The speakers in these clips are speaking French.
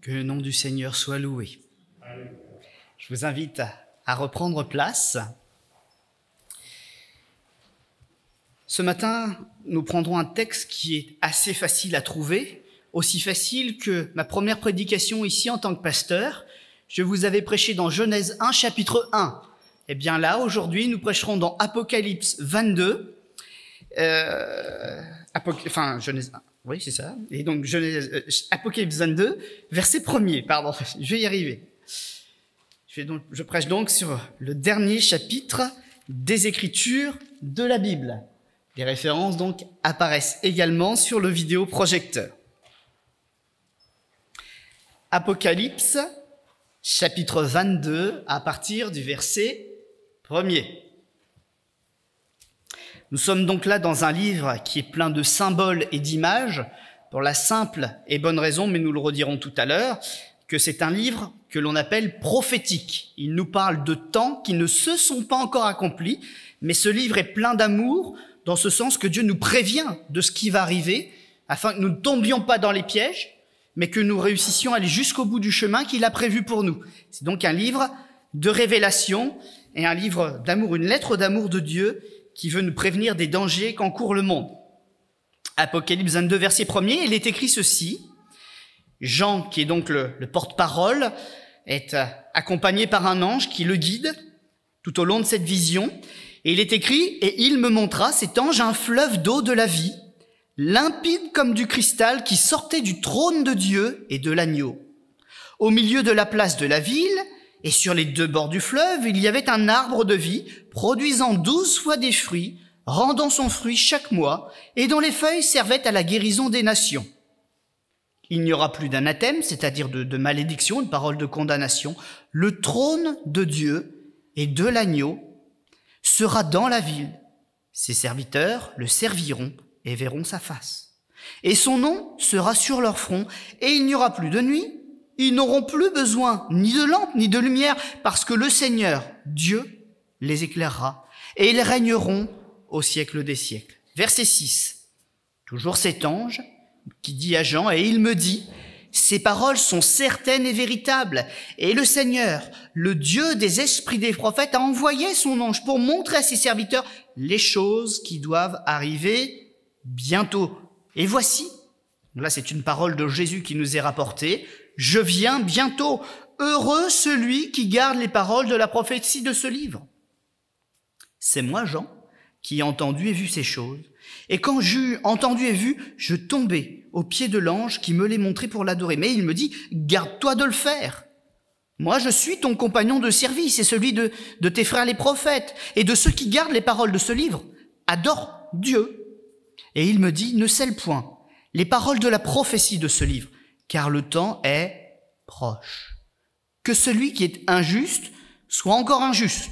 Que le nom du Seigneur soit loué. Je vous invite à reprendre place. Ce matin, nous prendrons un texte qui est assez facile à trouver, aussi facile que ma première prédication ici en tant que pasteur. Je vous avais prêché dans Genèse 1, chapitre 1. Eh bien là, aujourd'hui, nous prêcherons dans Apocalypse 22. Genèse 1. Oui, c'est ça. Et donc, Apocalypse 22, verset 1er, pardon, je vais y arriver. Je prêche donc sur le dernier chapitre des Écritures de la Bible. Les références, donc, apparaissent également sur le vidéoprojecteur. Apocalypse, chapitre 22, à partir du verset 1er. Nous sommes donc là dans un livre qui est plein de symboles et d'images, pour la simple et bonne raison, mais nous le redirons tout à l'heure, que c'est un livre que l'on appelle prophétique. Il nous parle de temps qui ne se sont pas encore accomplis, mais ce livre est plein d'amour, dans ce sens que Dieu nous prévient de ce qui va arriver, afin que nous ne tombions pas dans les pièges, mais que nous réussissions à aller jusqu'au bout du chemin qu'il a prévu pour nous. C'est donc un livre de révélation et un livre d'amour, une lettre d'amour de Dieu, qui veut nous prévenir des dangers qu'encourt le monde. Apocalypse 22, verset 1er, il est écrit ceci. Jean, qui est donc le porte-parole, est accompagné par un ange qui le guide tout au long de cette vision. Et il est écrit, et il me montra, cet ange, un fleuve d'eau de la vie, limpide comme du cristal, qui sortait du trône de Dieu et de l'agneau. Au milieu de la place de la ville, et sur les deux bords du fleuve, il y avait un arbre de vie, produisant 12 fois des fruits, rendant son fruit chaque mois, et dont les feuilles servaient à la guérison des nations. Il n'y aura plus d'anathème, c'est-à-dire de malédiction, une parole de condamnation. Le trône de Dieu et de l'agneau sera dans la ville. Ses serviteurs le serviront et verront sa face. Et son nom sera sur leur front, et il n'y aura plus de nuit. Ils n'auront plus besoin ni de lampe ni de lumière, parce que le Seigneur, Dieu, les éclairera, et ils régneront au siècle des siècles. Verset 6. Toujours cet ange qui dit à Jean, et il me dit, ces paroles sont certaines et véritables, et le Seigneur, le Dieu des esprits des prophètes, a envoyé son ange pour montrer à ses serviteurs les choses qui doivent arriver bientôt. Et voici, là c'est une parole de Jésus qui nous est rapportée, je viens bientôt. Heureux celui qui garde les paroles de la prophétie de ce livre. C'est moi, Jean, qui ai entendu et vu ces choses. Et quand j'eus entendu et vu, je tombais aux pieds de l'ange qui me les montrait pour l'adorer. Mais il me dit, garde-toi de le faire. Moi, je suis ton compagnon de service et celui de tes frères les prophètes et de ceux qui gardent les paroles de ce livre. Adore Dieu. Et il me dit, ne scelle point les paroles de la prophétie de ce livre, car le temps est proche. Que celui qui est injuste soit encore injuste,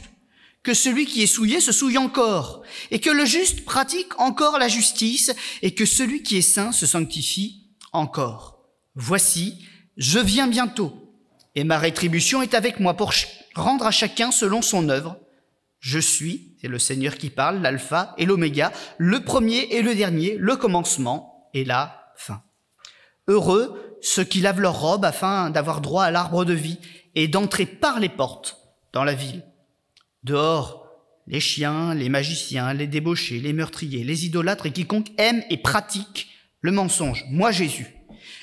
que celui qui est souillé se souille encore, et que le juste pratique encore la justice, et que celui qui est saint se sanctifie encore. Voici, je viens bientôt, et ma rétribution est avec moi pour rendre à chacun selon son œuvre. Je suis, c'est le Seigneur qui parle, l'alpha et l'oméga, le premier et le dernier, le commencement et la fin. Heureux ceux qui lavent leurs robes afin d'avoir droit à l'arbre de vie et d'entrer par les portes dans la ville. Dehors, les chiens, les magiciens, les débauchés, les meurtriers, les idolâtres et quiconque aime et pratique le mensonge. Moi, Jésus,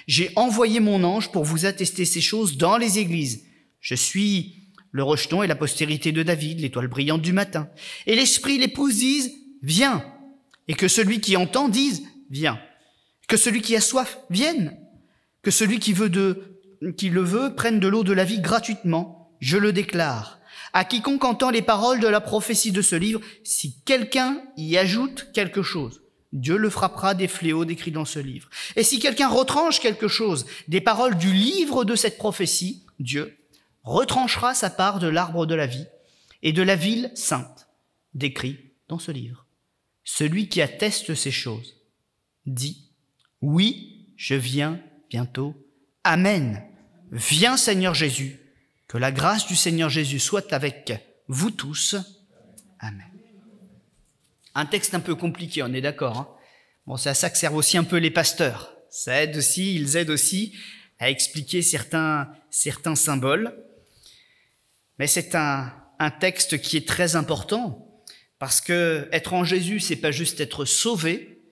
j'ai envoyé mon ange pour vous attester ces choses dans les églises. Je suis le rejeton et la postérité de David, l'étoile brillante du matin. Et l'Esprit, l'épouse disent, viens. Et que celui qui entend dise, viens. Que celui qui a soif vienne. Que celui qui le veut prenne de l'eau de la vie gratuitement. Je le déclare. À quiconque entend les paroles de la prophétie de ce livre, si quelqu'un y ajoute quelque chose, Dieu le frappera des fléaux décrits dans ce livre. Et si quelqu'un retranche quelque chose des paroles du livre de cette prophétie, Dieu retranchera sa part de l'arbre de la vie et de la ville sainte, décrit dans ce livre. Celui qui atteste ces choses dit, oui, je viens bientôt. Amen. Viens, Seigneur Jésus. Que la grâce du Seigneur Jésus soit avec vous tous. Amen. Un texte un peu compliqué, on est d'accord, hein ? Bon, c'est à ça que servent aussi un peu les pasteurs. Ça aide aussi, ils aident aussi à expliquer certains symboles. Mais c'est un texte qui est très important, parce que être en Jésus, c'est pas juste être sauvé,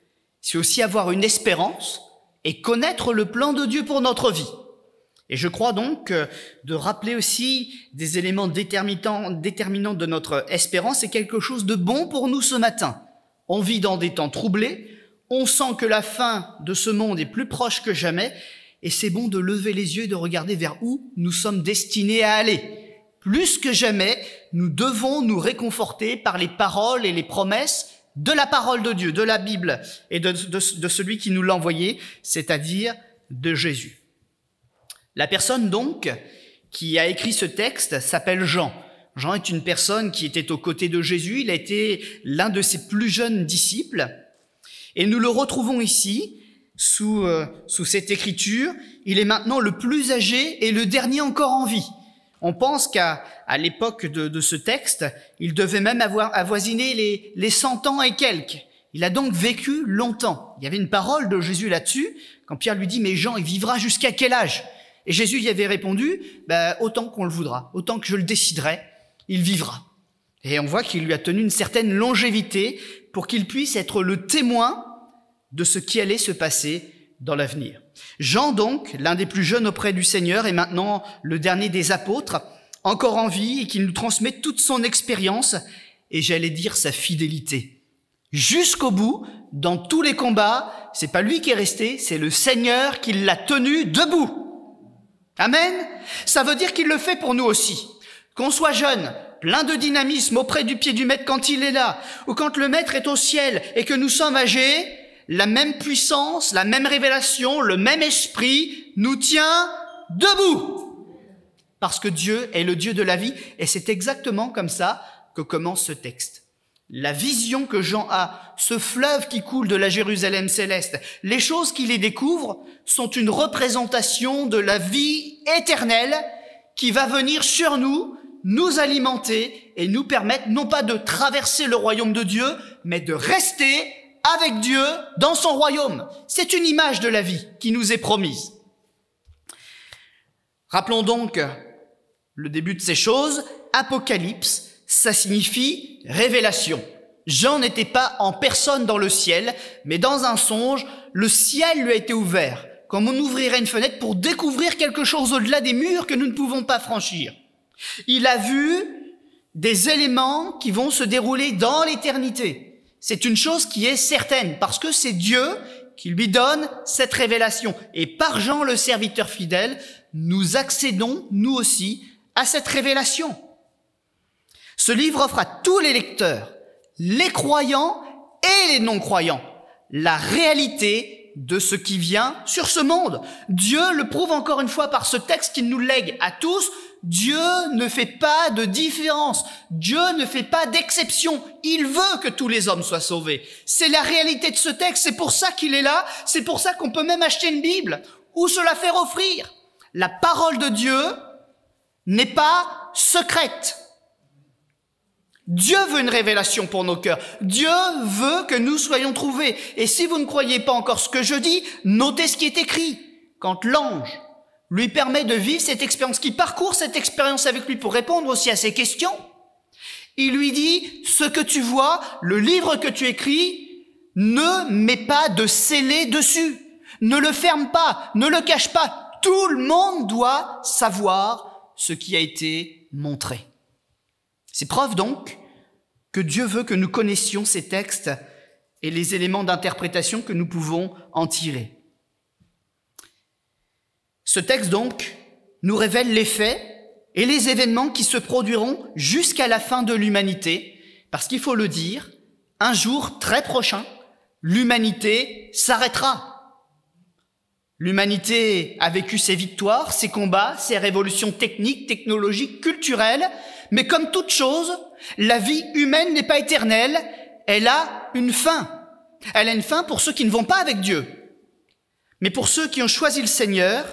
c'est aussi avoir une espérance et connaître le plan de Dieu pour notre vie. Et je crois donc de rappeler aussi des éléments déterminants de notre espérance est quelque chose de bon pour nous ce matin. On vit dans des temps troublés, on sent que la fin de ce monde est plus proche que jamais, et c'est bon de lever les yeux et de regarder vers où nous sommes destinés à aller. Plus que jamais, nous devons nous réconforter par les paroles et les promesses de la parole de Dieu, de la Bible et de celui qui nous l'a envoyé, c'est-à-dire de Jésus. La personne donc qui a écrit ce texte s'appelle Jean. Jean est une personne qui était aux côtés de Jésus, il a été l'un de ses plus jeunes disciples et nous le retrouvons ici sous cette écriture. Il est maintenant le plus âgé et le dernier encore en vie. On pense qu'à l'époque de ce texte, il devait même avoir avoisiné les 100 ans et quelques. Il a donc vécu longtemps. Il y avait une parole de Jésus là-dessus, quand Pierre lui dit « Mais Jean, il vivra jusqu'à quel âge ?» Et Jésus y avait répondu « Autant qu'on le voudra, autant que je le déciderai, il vivra. » Et on voit qu'il lui a tenu une certaine longévité pour qu'il puisse être le témoin de ce qui allait se passer dans l'avenir. Jean donc, l'un des plus jeunes auprès du Seigneur et maintenant le dernier des apôtres, encore en vie et qui nous transmet toute son expérience et j'allais dire sa fidélité. Jusqu'au bout, dans tous les combats, c'est pas lui qui est resté, c'est le Seigneur qui l'a tenu debout. Amen. Ça veut dire qu'il le fait pour nous aussi. Qu'on soit jeune, plein de dynamisme auprès du pied du maître quand il est là, ou quand le maître est au ciel et que nous sommes âgés, la même puissance, la même révélation, le même esprit nous tient debout. Parce que Dieu est le Dieu de la vie et c'est exactement comme ça que commence ce texte. La vision que Jean a, ce fleuve qui coule de la Jérusalem céleste, les choses qu'il y découvre sont une représentation de la vie éternelle qui va venir sur nous, nous alimenter et nous permettre non pas de traverser le royaume de Dieu, mais de rester avec Dieu dans son royaume. C'est une image de la vie qui nous est promise. Rappelons donc le début de ces choses. Apocalypse, ça signifie révélation. Jean n'était pas en personne dans le ciel, mais dans un songe, le ciel lui a été ouvert, comme on ouvrirait une fenêtre pour découvrir quelque chose au-delà des murs que nous ne pouvons pas franchir. Il a vu des éléments qui vont se dérouler dans l'éternité. C'est une chose qui est certaine, parce que c'est Dieu qui lui donne cette révélation. Et par Jean, le serviteur fidèle, nous accédons, nous aussi, à cette révélation. Ce livre offre à tous les lecteurs, les croyants et les non-croyants, la réalité de ce qui vient sur ce monde. Dieu le prouve encore une fois par ce texte qu'il nous lègue à tous. Dieu ne fait pas de différence. Dieu ne fait pas d'exception. Il veut que tous les hommes soient sauvés. C'est la réalité de ce texte. C'est pour ça qu'il est là. C'est pour ça qu'on peut même acheter une Bible ou se la faire offrir. La parole de Dieu n'est pas secrète. Dieu veut une révélation pour nos cœurs. Dieu veut que nous soyons trouvés. Et si vous ne croyez pas encore ce que je dis, notez ce qui est écrit. Quand l'ange lui permet de vivre cette expérience, qui parcourt cette expérience avec lui pour répondre aussi à ses questions, il lui dit, ce que tu vois, le livre que tu écris, ne mets pas de scellé dessus. Ne le ferme pas, ne le cache pas. Tout le monde doit savoir ce qui a été montré. C'est preuve donc que Dieu veut que nous connaissions ces textes et les éléments d'interprétation que nous pouvons en tirer. Ce texte donc nous révèle les faits et les événements qui se produiront jusqu'à la fin de l'humanité, parce qu'il faut le dire, un jour très prochain, l'humanité s'arrêtera. L'humanité a vécu ses victoires, ses combats, ses révolutions techniques, technologiques, culturelles, mais comme toute chose, la vie humaine n'est pas éternelle, elle a une fin. Elle a une fin pour ceux qui ne vont pas avec Dieu. Mais pour ceux qui ont choisi le Seigneur,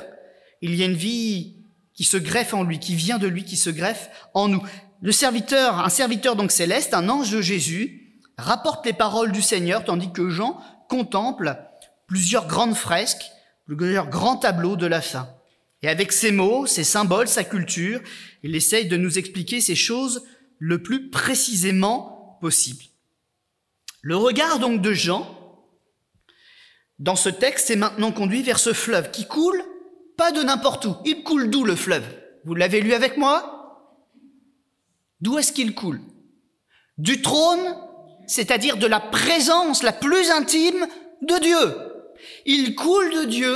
il y a une vie qui se greffe en lui, qui vient de lui, qui se greffe en nous. Un serviteur donc céleste, un ange de Jésus, rapporte les paroles du Seigneur, tandis que Jean contemple plusieurs grandes fresques, plusieurs grands tableaux de la fin. Et avec ces mots, ces symboles, sa culture, il essaye de nous expliquer ces choses le plus précisément possible. Le regard donc de Jean, dans ce texte, est maintenant conduit vers ce fleuve qui coule, pas de n'importe où. Il coule d'où le fleuve? Vous l'avez lu avec moi? D'où est-ce qu'il coule? Du trône, c'est-à-dire de la présence la plus intime de Dieu. Il coule de Dieu,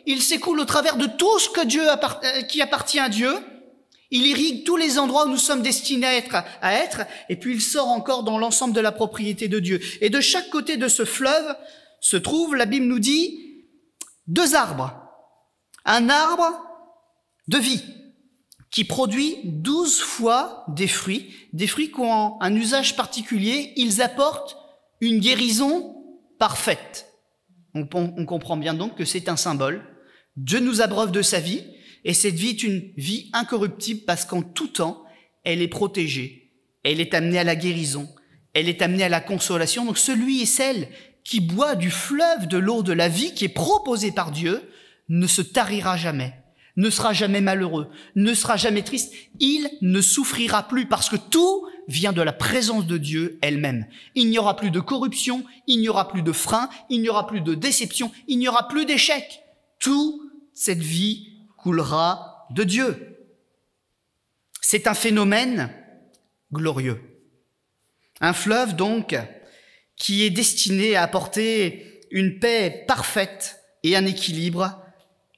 il s'écoule au travers de tout ce que qui appartient à Dieu. Il irrigue tous les endroits où nous sommes destinés à être, et puis il sort encore dans l'ensemble de la propriété de Dieu. Et de chaque côté de ce fleuve se trouve, la Bible nous dit, 2 arbres. Un arbre de vie qui produit 12 fois des fruits qui ont un usage particulier. Ils apportent une guérison parfaite. On comprend bien donc que c'est un symbole. Dieu nous abreuve de sa vie, et cette vie est une vie incorruptible parce qu'en tout temps, elle est protégée, elle est amenée à la guérison, elle est amenée à la consolation. Donc celui et celle qui boit du fleuve de l'eau de la vie qui est proposée par Dieu ne se tarira jamais, ne sera jamais malheureux, ne sera jamais triste, il ne souffrira plus parce que tout vient de la présence de Dieu elle-même. Il n'y aura plus de corruption, il n'y aura plus de frein, il n'y aura plus de déception, il n'y aura plus d'échec. Toute cette vie coulera de Dieu. C'est un phénomène glorieux. Un fleuve donc qui est destiné à apporter une paix parfaite et un équilibre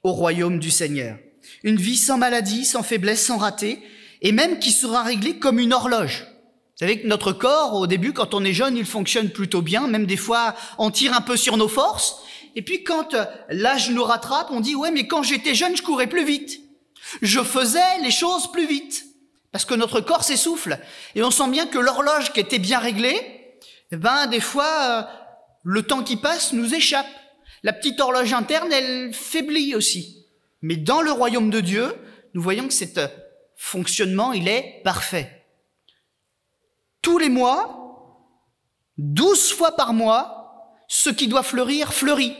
au royaume du Seigneur. Une vie sans maladie, sans faiblesse, sans raté, et même qui sera réglée comme une horloge. Vous savez que notre corps, au début, quand on est jeune, il fonctionne plutôt bien, même des fois, on tire un peu sur nos forces, et puis quand l'âge nous rattrape, on dit « ouais, mais quand j'étais jeune, je courais plus vite. Je faisais les choses plus vite. » Parce que notre corps s'essouffle. Et on sent bien que l'horloge qui était bien réglée, des fois, le temps qui passe nous échappe. La petite horloge interne, elle faiblit aussi. Mais dans le royaume de Dieu, nous voyons que cet fonctionnement, il est parfait. Tous les mois, 12 fois par mois, ce qui doit fleurir, fleurit.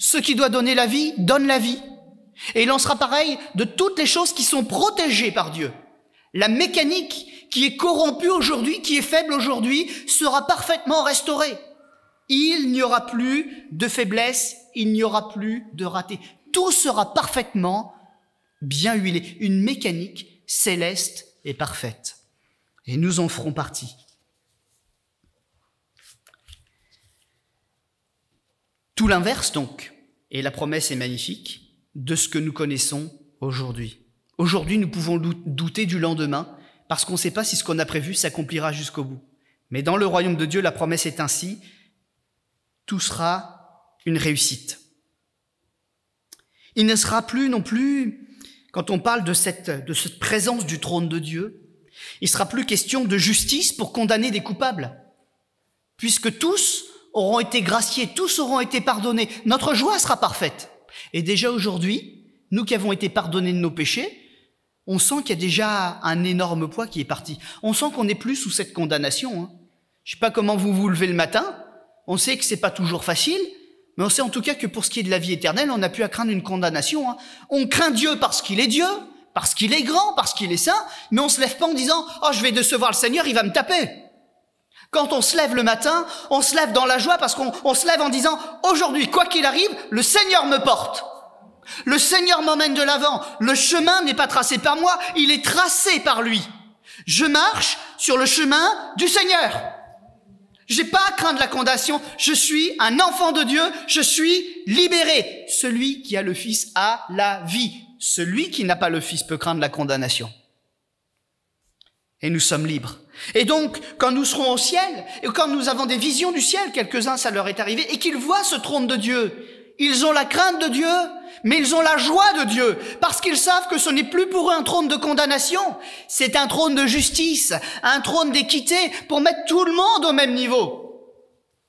Ce qui doit donner la vie, donne la vie. Et il en sera pareil de toutes les choses qui sont protégées par Dieu. La mécanique qui est corrompue aujourd'hui, qui est faible aujourd'hui, sera parfaitement restaurée. Il n'y aura plus de faiblesse, il n'y aura plus de raté. Tout sera parfaitement bien huilé. Une mécanique céleste et parfaite. Et nous en ferons partie. Tout l'inverse donc, et la promesse est magnifique, de ce que nous connaissons aujourd'hui. Aujourd'hui, nous pouvons douter du lendemain, parce qu'on ne sait pas si ce qu'on a prévu s'accomplira jusqu'au bout. Mais dans le royaume de Dieu, la promesse est ainsi, tout sera une réussite. Il ne sera plus non plus, quand on parle de cette présence du trône de Dieu, il ne sera plus question de justice pour condamner des coupables, puisque tous auront été graciés, tous auront été pardonnés. Notre joie sera parfaite. Et déjà aujourd'hui, nous qui avons été pardonnés de nos péchés, on sent qu'il y a déjà un énorme poids qui est parti. On sent qu'on n'est plus sous cette condamnation. Je ne sais pas comment vous vous levez le matin, on sait que c'est pas toujours facile, mais on sait en tout cas que pour ce qui est de la vie éternelle, on n'a plus à craindre une condamnation. On craint Dieu parce qu'il est Dieu, parce qu'il est grand, parce qu'il est saint, mais on se lève pas en disant « Oh, je vais décevoir le Seigneur, il va me taper ». Quand on se lève le matin, on se lève dans la joie parce qu'on se lève en disant « Aujourd'hui, quoi qu'il arrive, le Seigneur me porte. Le Seigneur m'emmène de l'avant. Le chemin n'est pas tracé par moi, il est tracé par lui. Je marche sur le chemin du Seigneur. J'ai pas à craindre la condamnation. Je suis un enfant de Dieu. Je suis libéré. Celui qui a le Fils a la vie. Celui qui n'a pas le Fils peut craindre la condamnation. Et nous sommes libres. Et donc, quand nous serons au ciel, et quand nous avons des visions du ciel, quelques-uns, ça leur est arrivé, et qu'ils voient ce trône de Dieu, ils ont la crainte de Dieu, mais ils ont la joie de Dieu, parce qu'ils savent que ce n'est plus pour eux un trône de condamnation, c'est un trône de justice, un trône d'équité, pour mettre tout le monde au même niveau.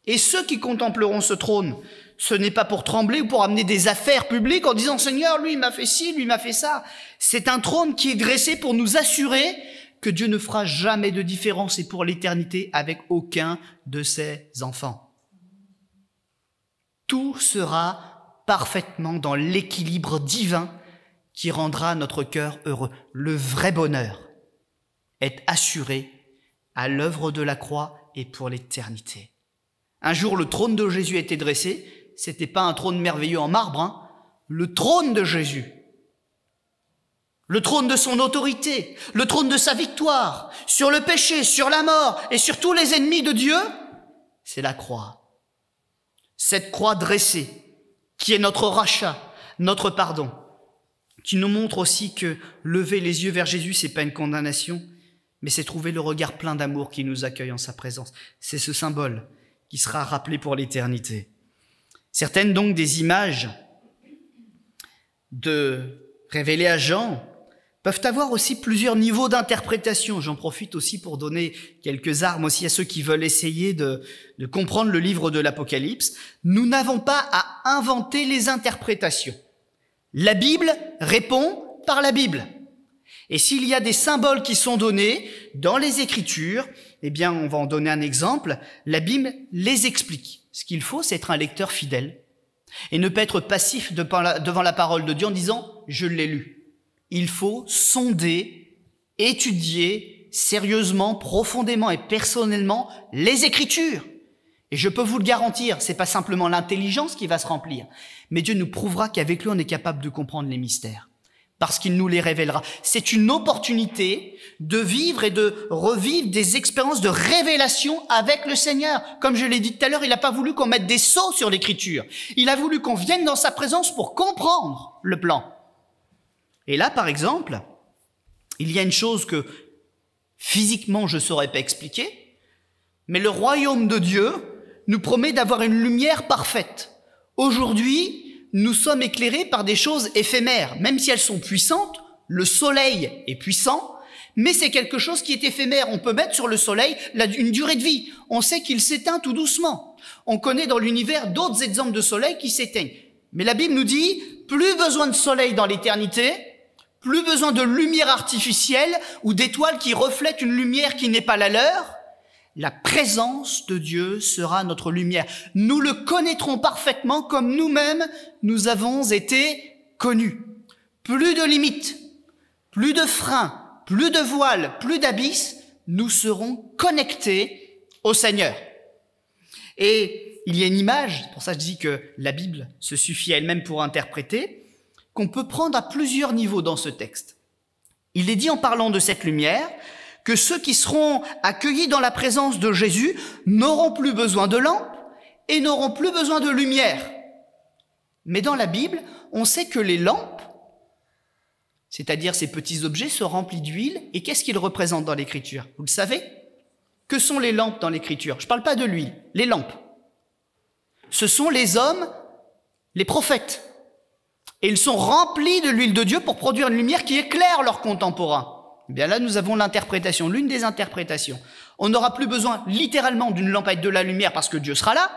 Et ceux qui contempleront ce trône, ce n'est pas pour trembler ou pour amener des affaires publiques en disant « Seigneur, lui, il m'a fait ci, lui, il m'a fait ça ». C'est un trône qui est dressé pour nous assurer que Dieu ne fera jamais de différence et pour l'éternité avec aucun de ses enfants. Tout sera parfaitement dans l'équilibre divin qui rendra notre cœur heureux. Le vrai bonheur est assuré à l'œuvre de la croix et pour l'éternité. Un jour, le trône de Jésus a été dressé. C'était pas un trône merveilleux en marbre, hein. Le trône de Jésus. Le trône de son autorité, le trône de sa victoire sur le péché, sur la mort et sur tous les ennemis de Dieu, c'est la croix. Cette croix dressée, qui est notre rachat, notre pardon, qui nous montre aussi que lever les yeux vers Jésus, c'est pas une condamnation, mais c'est trouver le regard plein d'amour qui nous accueille en sa présence. C'est ce symbole qui sera rappelé pour l'éternité. Certaines donc des images révélées à Jean peuvent avoir aussi plusieurs niveaux d'interprétation. J'en profite aussi pour donner quelques armes aussi à ceux qui veulent essayer de comprendre le livre de l'Apocalypse. Nous n'avons pas à inventer les interprétations. La Bible répond par la Bible. Et s'il y a des symboles qui sont donnés dans les Écritures, eh bien, on va en donner un exemple. La Bible les explique. Ce qu'il faut, c'est être un lecteur fidèle et ne pas être passif devant la parole de Dieu en disant « je l'ai lu ». Il faut sonder, étudier sérieusement, profondément et personnellement les Écritures. Et je peux vous le garantir, c'est pas simplement l'intelligence qui va se remplir, mais Dieu nous prouvera qu'avec lui, on est capable de comprendre les mystères, parce qu'il nous les révélera. C'est une opportunité de vivre et de revivre des expériences de révélation avec le Seigneur. Comme je l'ai dit tout à l'heure, il n'a pas voulu qu'on mette des sceaux sur l'Écriture. Il a voulu qu'on vienne dans sa présence pour comprendre le plan. Et là, par exemple, il y a une chose que physiquement je ne saurais pas expliquer, mais le royaume de Dieu nous promet d'avoir une lumière parfaite. Aujourd'hui, nous sommes éclairés par des choses éphémères, même si elles sont puissantes. Le soleil est puissant, mais c'est quelque chose qui est éphémère. On peut mettre sur le soleil une durée de vie. On sait qu'il s'éteint tout doucement. On connaît dans l'univers d'autres exemples de soleil qui s'éteignent. Mais la Bible nous dit, plus besoin de soleil dans l'éternité, plus besoin de lumière artificielle ou d'étoiles qui reflètent une lumière qui n'est pas la leur. La présence de Dieu sera notre lumière. Nous le connaîtrons parfaitement comme nous-mêmes nous avons été connus. Plus de limites, plus de freins, plus de voiles, plus d'abysses, nous serons connectés au Seigneur. Et il y a une image, c'est pour ça que je dis que la Bible se suffit à elle-même pour interpréter, qu'on peut prendre à plusieurs niveaux dans ce texte. Il est dit en parlant de cette lumière que ceux qui seront accueillis dans la présence de Jésus n'auront plus besoin de lampes et n'auront plus besoin de lumière. Mais dans la Bible, on sait que les lampes, c'est-à-dire ces petits objets, sont remplis d'huile. Et qu'est-ce qu'ils représentent dans l'Écriture? Vous le savez? Que sont les lampes dans l'Écriture? Je ne parle pas de l'huile, les lampes. Ce sont les hommes, les prophètes. Et ils sont remplis de l'huile de Dieu pour produire une lumière qui éclaire leurs contemporains. Eh bien là, nous avons l'interprétation, l'une des interprétations. On n'aura plus besoin littéralement d'une lampe avec de la lumière parce que Dieu sera là,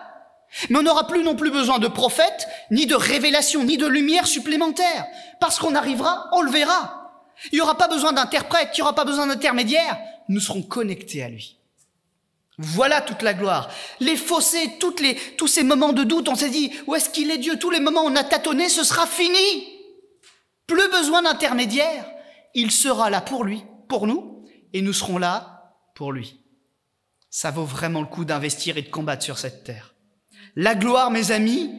mais on n'aura plus non plus besoin de prophètes, ni de révélations, ni de lumière supplémentaire. Parce qu'on arrivera, on le verra. Il n'y aura pas besoin d'interprète, il n'y aura pas besoin d'intermédiaire. Nous serons connectés à lui. Voilà toute la gloire. Les fossés, tous ces moments de doute, on s'est dit, où est-ce qu'il est Dieu? Tous les moments où on a tâtonné, ce sera fini. Plus besoin d'intermédiaire. Il sera là pour lui, pour nous, et nous serons là pour lui. Ça vaut vraiment le coup d'investir et de combattre sur cette terre. La gloire, mes amis,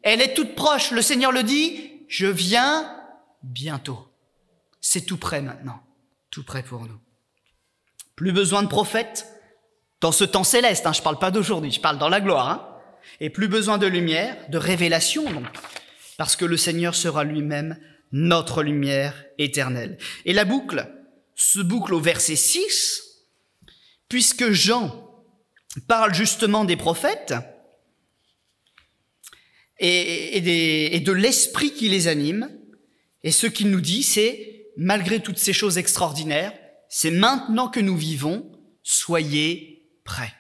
elle est toute proche. Le Seigneur le dit, je viens bientôt. C'est tout près maintenant, tout près pour nous. Plus besoin de prophètes dans ce temps céleste, je ne parle pas d'aujourd'hui, je parle dans la gloire. Et plus besoin de lumière, de révélation, donc, parce que le Seigneur sera lui-même notre lumière éternelle. Et la boucle se boucle au verset 6, puisque Jean parle justement des prophètes et de l'esprit qui les anime. Et ce qu'il nous dit, c'est, malgré toutes ces choses extraordinaires, c'est maintenant que nous vivons, soyez prêts.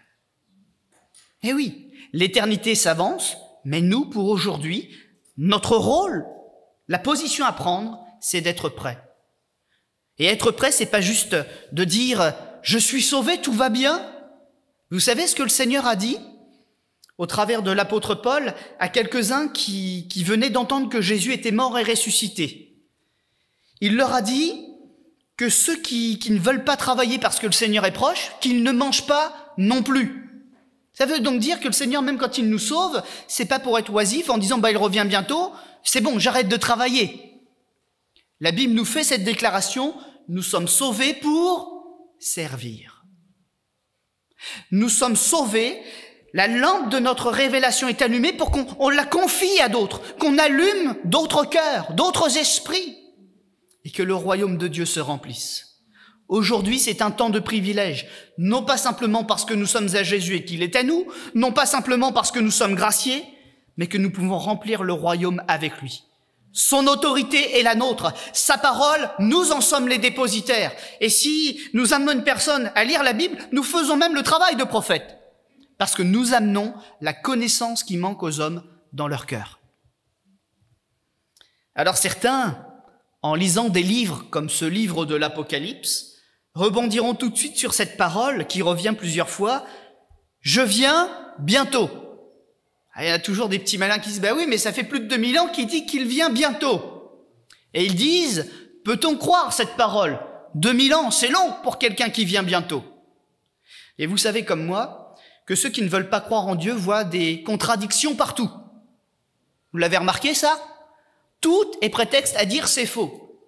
Eh oui, l'éternité s'avance, mais nous, pour aujourd'hui, notre rôle, la position à prendre, c'est d'être prêt. Et être prêt, c'est pas juste de dire « je suis sauvé, tout va bien ». Vous savez ce que le Seigneur a dit au travers de l'apôtre Paul à quelques-uns qui venaient d'entendre que Jésus était mort et ressuscité. Il leur a dit que ceux qui ne veulent pas travailler parce que le Seigneur est proche, qu'ils ne mangent pas non plus. Ça veut donc dire que le Seigneur, même quand il nous sauve, c'est pas pour être oisif en disant il revient bientôt, c'est bon, j'arrête de travailler. La Bible nous fait cette déclaration, nous sommes sauvés pour servir. Nous sommes sauvés, la lampe de notre révélation est allumée pour qu'on la confie à d'autres, qu'on allume d'autres cœurs, d'autres esprits, et que le royaume de Dieu se remplisse. Aujourd'hui, c'est un temps de privilège, non pas simplement parce que nous sommes à Jésus et qu'il est à nous, non pas simplement parce que nous sommes graciés, mais que nous pouvons remplir le royaume avec lui. Son autorité est la nôtre, sa parole, nous en sommes les dépositaires. Et si nous amenons une personne à lire la Bible, nous faisons même le travail de prophète, parce que nous amenons la connaissance qui manque aux hommes dans leur cœur. Alors certains, en lisant des livres comme ce livre de l'Apocalypse, rebondiront tout de suite sur cette parole qui revient plusieurs fois, « Je viens bientôt ». Il y a toujours des petits malins qui disent « oui, mais ça fait plus de 2000 ans qu'il dit qu'il vient bientôt ». Et ils disent « Peut-on croire cette parole ? 2000 ans, c'est long pour quelqu'un qui vient bientôt ». Et vous savez comme moi que ceux qui ne veulent pas croire en Dieu voient des contradictions partout. Vous l'avez remarqué ça ? Tout est prétexte à dire c'est faux.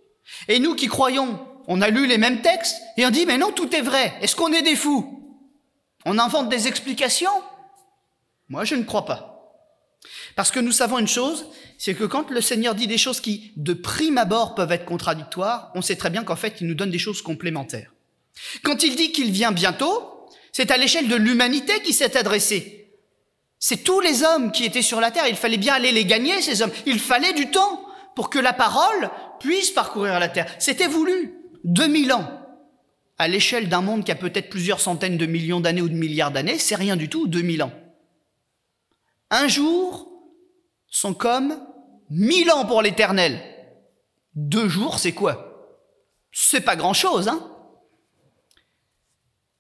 Et nous qui croyons, on a lu les mêmes textes et on dit mais non, tout est vrai. Est-ce qu'on est des fous ? On invente des explications ? Moi, je ne crois pas. Parce que nous savons une chose, c'est que quand le Seigneur dit des choses qui, de prime abord, peuvent être contradictoires, on sait très bien qu'en fait, il nous donne des choses complémentaires. Quand il dit qu'il vient bientôt, c'est à l'échelle de l'humanité qu'il s'est adressé. C'est tous les hommes qui étaient sur la terre, il fallait bien aller les gagner, ces hommes. Il fallait du temps pour que la parole puisse parcourir la terre. C'était voulu. 2000 ans. À l'échelle d'un monde qui a peut-être plusieurs centaines de millions d'années ou de milliards d'années, c'est rien du tout, 2000 ans. Un jour sont comme 1000 ans pour l'éternel. 2 jours, c'est quoi? C'est pas grand-chose, hein?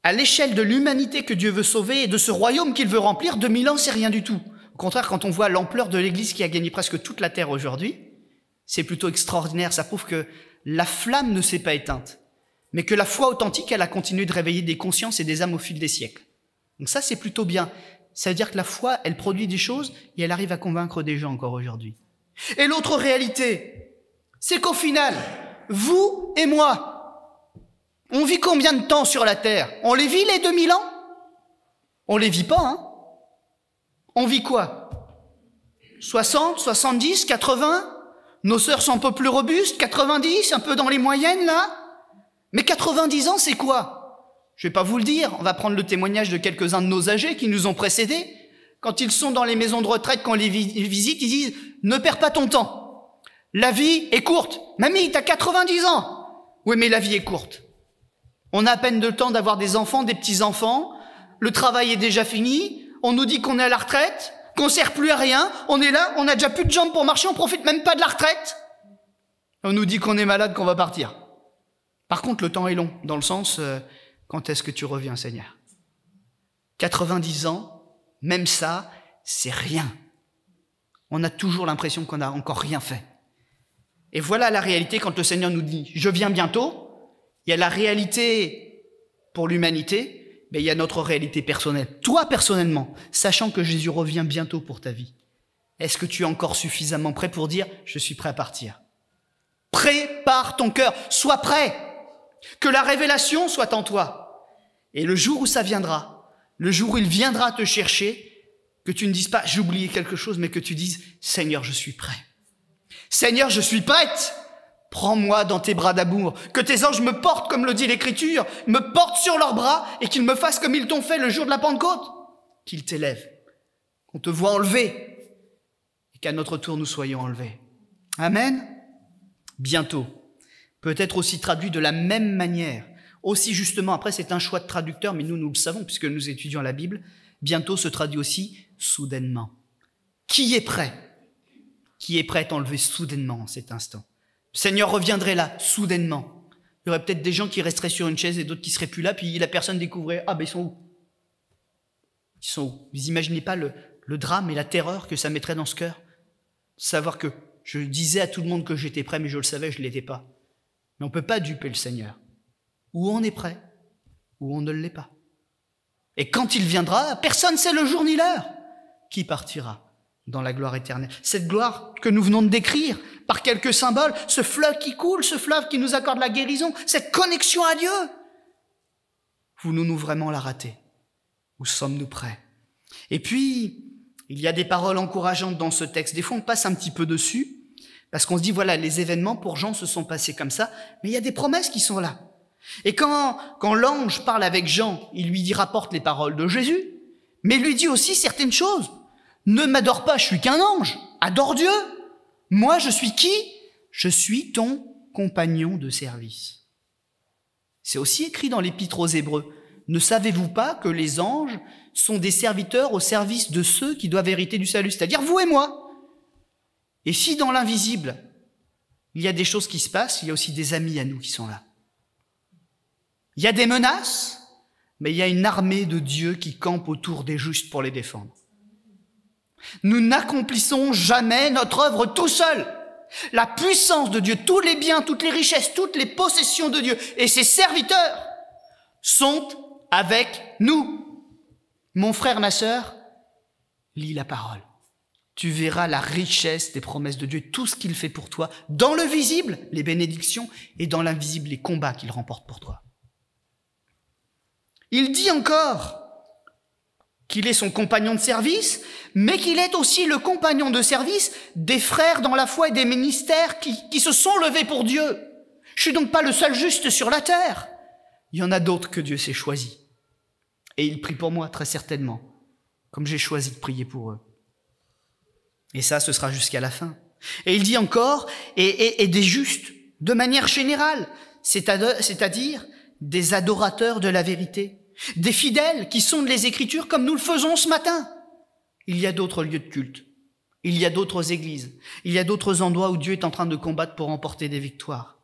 À l'échelle de l'humanité que Dieu veut sauver et de ce royaume qu'il veut remplir, 2000 ans, c'est rien du tout. Au contraire, quand on voit l'ampleur de l'Église qui a gagné presque toute la terre aujourd'hui, c'est plutôt extraordinaire. Ça prouve que la flamme ne s'est pas éteinte, mais que la foi authentique, elle a continué de réveiller des consciences et des âmes au fil des siècles. Donc ça, c'est plutôt bien. Ça veut dire que la foi, elle produit des choses et elle arrive à convaincre des gens encore aujourd'hui. Et l'autre réalité, c'est qu'au final, vous et moi, on vit combien de temps sur la terre? On les vit les 2000 ans? On les vit pas, hein? On vit quoi? 60, 70, 80? Nos sœurs sont un peu plus robustes, 90, un peu dans les moyennes, là? Mais 90 ans, c'est quoi? Je vais pas vous le dire, on va prendre le témoignage de quelques-uns de nos âgés qui nous ont précédés. Quand ils sont dans les maisons de retraite, quand on les visite, ils disent « Ne perds pas ton temps. La vie est courte. Mamie, t'as 90 ans. » Oui, mais la vie est courte. On a à peine le temps d'avoir des enfants, des petits-enfants. Le travail est déjà fini. On nous dit qu'on est à la retraite, qu'on sert plus à rien. On est là, on a déjà plus de jambes pour marcher, on profite même pas de la retraite. On nous dit qu'on est malade, qu'on va partir. Par contre, le temps est long, dans le sens, quand est-ce que tu reviens, Seigneur? 90 ans, même ça, c'est rien. On a toujours l'impression qu'on n'a encore rien fait. Et voilà la réalité quand le Seigneur nous dit « Je viens bientôt ». Il y a la réalité pour l'humanité, mais il y a notre réalité personnelle. Toi, personnellement, sachant que Jésus revient bientôt pour ta vie, est-ce que tu es encore suffisamment prêt pour dire « Je suis prêt à partir ». Prépare ton cœur, sois prêt, que la révélation soit en toi. Et le jour où ça viendra, le jour où il viendra te chercher, que tu ne dises pas « J'ai oublié quelque chose », mais que tu dises « Seigneur, je suis prêt. Seigneur, je suis prête. Prends-moi dans tes bras d'amour, que tes anges me portent, comme le dit l'Écriture, me portent sur leurs bras et qu'ils me fassent comme ils t'ont fait le jour de la Pentecôte, qu'ils t'élèvent, qu'on te voit enlever et qu'à notre tour nous soyons enlevés. Amen. Bientôt, peut-être aussi traduit de la même manière, aussi justement, après c'est un choix de traducteur, mais nous le savons puisque nous étudions la Bible, bientôt se traduit aussi soudainement. Qui est prêt? Qui est prêt à enlever soudainement en cet instant? Le Seigneur reviendrait là, soudainement. Il y aurait peut-être des gens qui resteraient sur une chaise et d'autres qui seraient plus là, puis la personne découvrirait « Ah, ben ils sont où ?» Ils sont où? Vous imaginez pas le drame et la terreur que ça mettrait dans ce cœur? Savoir que je disais à tout le monde que j'étais prêt, mais je le savais, je ne l'étais pas. Mais on ne peut pas duper le Seigneur. Ou on est prêt, ou on ne l'est pas. Et quand il viendra, personne ne sait le jour ni l'heure qui partira dans la gloire éternelle. Cette gloire que nous venons de décrire par quelques symboles, ce fleuve qui coule, ce fleuve qui nous accorde la guérison, cette connexion à Dieu. Voulons-nous vraiment la rater? Ou sommes-nous prêts? Et puis, il y a des paroles encourageantes dans ce texte. Des fois, on passe un petit peu dessus, parce qu'on se dit, voilà, les événements pour Jean se sont passés comme ça, mais il y a des promesses qui sont là. Et quand l'ange parle avec Jean, il rapporte les paroles de Jésus, mais il lui dit aussi certaines choses. Ne m'adore pas, je suis qu'un ange. Adore Dieu. Moi, je suis qui? Je suis ton compagnon de service. C'est aussi écrit dans l'Épître aux Hébreux. Ne savez-vous pas que les anges sont des serviteurs au service de ceux qui doivent hériter du salut, c'est-à-dire vous et moi? Et si dans l'invisible, il y a des choses qui se passent, il y a aussi des amis à nous qui sont là. Il y a des menaces, mais il y a une armée de Dieu qui campe autour des justes pour les défendre. Nous n'accomplissons jamais notre œuvre tout seul. La puissance de Dieu, tous les biens, toutes les richesses, toutes les possessions de Dieu et ses serviteurs sont avec nous. Mon frère, ma sœur, lis la parole. Tu verras la richesse des promesses de Dieu, tout ce qu'il fait pour toi, dans le visible, les bénédictions, et dans l'invisible, les combats qu'il remporte pour toi. Il dit encore qu'il est son compagnon de service, mais qu'il est aussi le compagnon de service des frères dans la foi et des ministères qui se sont levés pour Dieu. Je suis donc pas le seul juste sur la terre. Il y en a d'autres que Dieu s'est choisis. Et il prie pour moi, très certainement, comme j'ai choisi de prier pour eux. Et ça, ce sera jusqu'à la fin. Et il dit encore, et des justes, de manière générale, c'est-à-dire des adorateurs de la vérité, des fidèles qui sondent les Écritures comme nous le faisons ce matin. Il y a d'autres lieux de culte, il y a d'autres églises, il y a d'autres endroits où Dieu est en train de combattre pour remporter des victoires,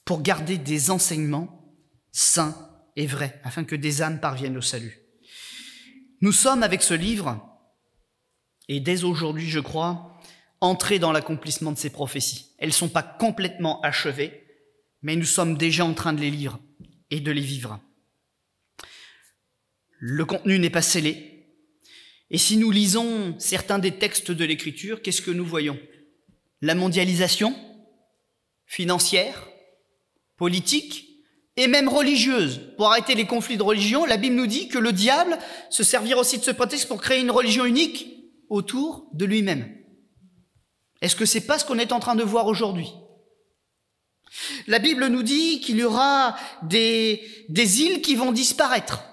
pour garder des enseignements saints et vrais, afin que des âmes parviennent au salut. Nous sommes avec ce livre, et dès aujourd'hui, je crois, entrés dans l'accomplissement de ces prophéties. Elles ne sont pas complètement achevées, mais nous sommes déjà en train de les lire et de les vivre. Le contenu n'est pas scellé. Et si nous lisons certains des textes de l'Écriture, qu'est-ce que nous voyons? La mondialisation financière, politique et même religieuse. Pour arrêter les conflits de religion, la Bible nous dit que le diable se servira aussi de ce prétexte pour créer une religion unique autour de lui-même. Est-ce que c'est pas ce qu'on est en train de voir aujourd'hui? La Bible nous dit qu'il y aura des îles qui vont disparaître.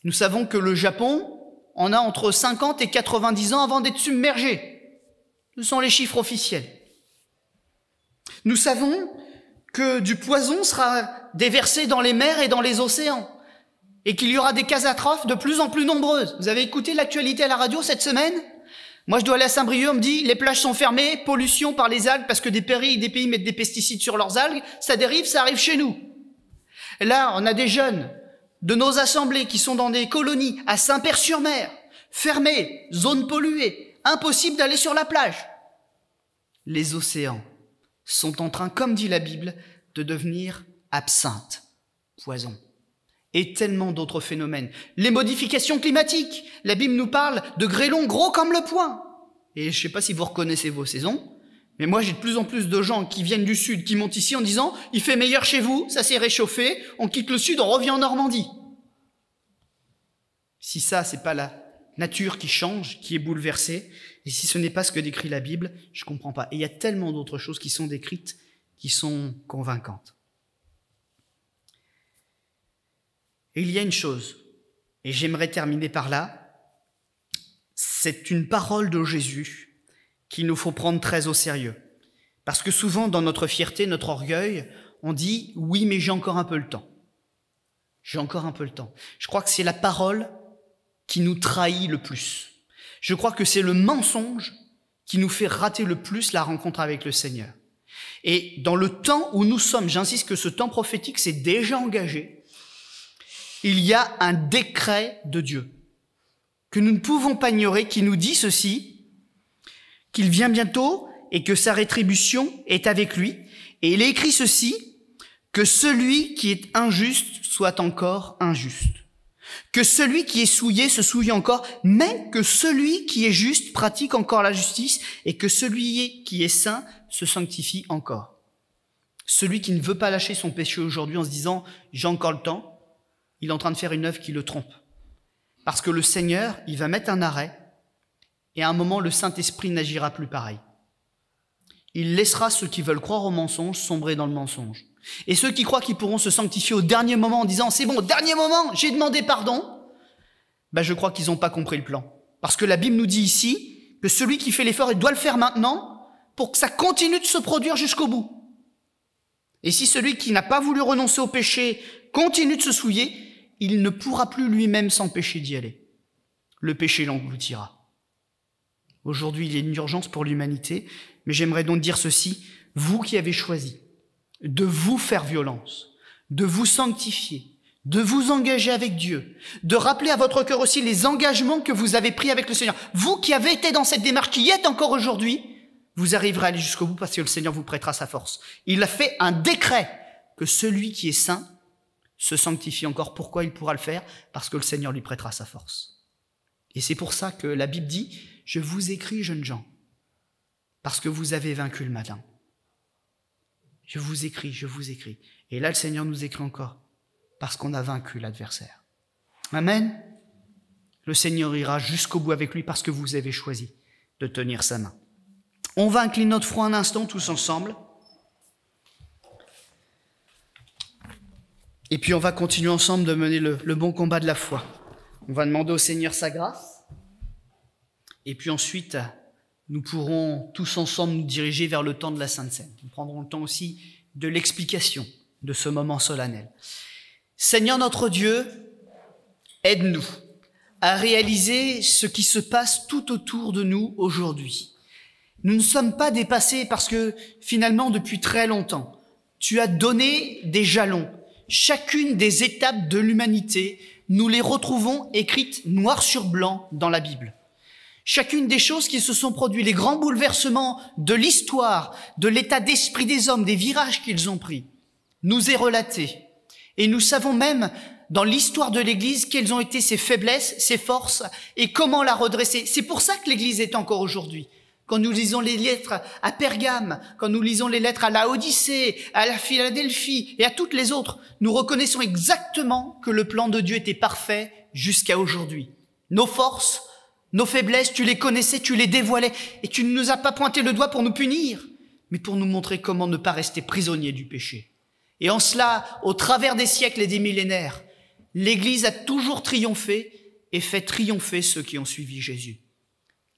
Nous savons que le Japon en a entre 50 et 90 ans avant d'être submergé. Ce sont les chiffres officiels. Nous savons que du poison sera déversé dans les mers et dans les océans et qu'il y aura des catastrophes de plus en plus nombreuses. Vous avez écouté l'actualité à la radio cette semaine? Moi, je dois aller à Saint-Brieuc, on me dit, les plages sont fermées, pollution par les algues, parce que des pays mettent des pesticides sur leurs algues, ça dérive, ça arrive chez nous. Et là, on a des jeunes de nos assemblées qui sont dans des colonies à Saint-Père-sur-Mer, fermées, zones polluées, impossible d'aller sur la plage. Les océans sont en train, comme dit la Bible, de devenir absinthe, poison. Et tellement d'autres phénomènes. Les modifications climatiques. La Bible nous parle de grêlons gros comme le poing. Et je ne sais pas si vous reconnaissez vos saisons, mais moi j'ai de plus en plus de gens qui viennent du sud, qui montent ici en disant « Il fait meilleur chez vous, ça s'est réchauffé, on quitte le sud, on revient en Normandie. » Si ça, c'est pas la nature qui change, qui est bouleversée, et si ce n'est pas ce que décrit la Bible, je comprends pas. Et il y a tellement d'autres choses qui sont décrites, qui sont convaincantes. Et il y a une chose, et j'aimerais terminer par là, c'est une parole de Jésus qu'il nous faut prendre très au sérieux. Parce que souvent, dans notre fierté, notre orgueil, on dit « oui, mais j'ai encore un peu le temps ». J'ai encore un peu le temps. Je crois que c'est la parole qui nous trahit le plus. Je crois que c'est le mensonge qui nous fait rater le plus la rencontre avec le Seigneur. Et dans le temps où nous sommes, j'insiste que ce temps prophétique s'est déjà engagé, il y a un décret de Dieu que nous ne pouvons pas ignorer, qui nous dit ceci, qu'il vient bientôt et que sa rétribution est avec lui. Et il est écrit ceci, que celui qui est injuste soit encore injuste. Que celui qui est souillé se souille encore, mais que celui qui est juste pratique encore la justice, et que celui qui est saint se sanctifie encore. Celui qui ne veut pas lâcher son péché aujourd'hui en se disant « j'ai encore le temps », il est en train de faire une œuvre qui le trompe. Parce que le Seigneur, il va mettre un arrêt, et à un moment, le Saint-Esprit n'agira plus pareil. Il laissera ceux qui veulent croire au mensonge sombrer dans le mensonge. Et ceux qui croient qu'ils pourront se sanctifier au dernier moment en disant « c'est bon, au dernier moment, j'ai demandé pardon », je crois qu'ils n'ont pas compris le plan. Parce que la Bible nous dit ici que celui qui fait l'effort, il doit le faire maintenant pour que ça continue de se produire jusqu'au bout. Et si celui qui n'a pas voulu renoncer au péché continue de se souiller, il ne pourra plus lui-même s'empêcher d'y aller. Le péché l'engloutira. Aujourd'hui, il y a une urgence pour l'humanité, mais j'aimerais donc dire ceci, vous qui avez choisi de vous faire violence, de vous sanctifier, de vous engager avec Dieu, de rappeler à votre cœur aussi les engagements que vous avez pris avec le Seigneur. Vous qui avez été dans cette démarche, qui y êtes encore aujourd'hui, vous arriverez à aller jusqu'au bout parce que le Seigneur vous prêtera sa force. Il a fait un décret que celui qui est saint se sanctifie encore. Pourquoi il pourra le faire? Parce que le Seigneur lui prêtera sa force. Et c'est pour ça que la Bible dit « Je vous écris, jeunes gens, parce que vous avez vaincu le malin. » Je vous écris, je vous écris. Et là, le Seigneur nous écrit encore, parce qu'on a vaincu l'adversaire. Amen. Le Seigneur ira jusqu'au bout avec lui parce que vous avez choisi de tenir sa main. On va incliner notre front un instant tous ensemble. Et puis on va continuer ensemble de mener le bon combat de la foi. On va demander au Seigneur sa grâce. Et puis ensuite, nous pourrons tous ensemble nous diriger vers le temps de la Sainte Seine. Nous prendrons le temps aussi de l'explication de ce moment solennel. Seigneur notre Dieu, aide-nous à réaliser ce qui se passe tout autour de nous aujourd'hui. Nous ne sommes pas dépassés parce que finalement, depuis très longtemps, tu as donné des jalons. Chacune des étapes de l'humanité, nous les retrouvons écrites noir sur blanc dans la Bible. Chacune des choses qui se sont produites, les grands bouleversements de l'histoire, de l'état d'esprit des hommes, des virages qu'ils ont pris, nous est relaté. Et nous savons même, dans l'histoire de l'Église, quelles ont été ses faiblesses, ses forces, et comment la redresser. C'est pour ça que l'Église est encore aujourd'hui. Quand nous lisons les lettres à Pergame, quand nous lisons les lettres à Laodicée, à la Philadelphie et à toutes les autres, nous reconnaissons exactement que le plan de Dieu était parfait jusqu'à aujourd'hui. Nos forces, nos faiblesses, tu les connaissais, tu les dévoilais, et tu ne nous as pas pointé le doigt pour nous punir, mais pour nous montrer comment ne pas rester prisonniers du péché. Et en cela, au travers des siècles et des millénaires, l'Église a toujours triomphé et fait triompher ceux qui ont suivi Jésus.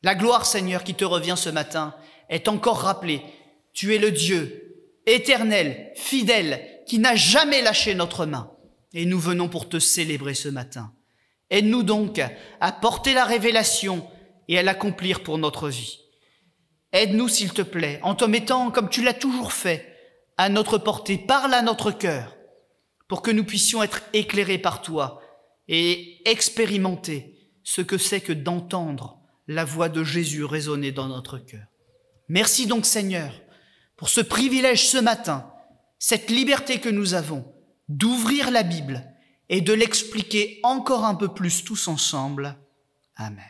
La gloire, Seigneur, qui te revient ce matin, est encore rappelée. Tu es le Dieu éternel, fidèle, qui n'a jamais lâché notre main. Et nous venons pour te célébrer ce matin. Aide-nous donc à porter la révélation et à l'accomplir pour notre vie. Aide-nous, s'il te plaît, en te mettant, comme tu l'as toujours fait, à notre portée, parle à notre cœur, pour que nous puissions être éclairés par toi et expérimenter ce que c'est que d'entendre la voix de Jésus résonner dans notre cœur. Merci donc, Seigneur, pour ce privilège ce matin, cette liberté que nous avons d'ouvrir la Bible et de l'expliquer encore un peu plus tous ensemble. Amen.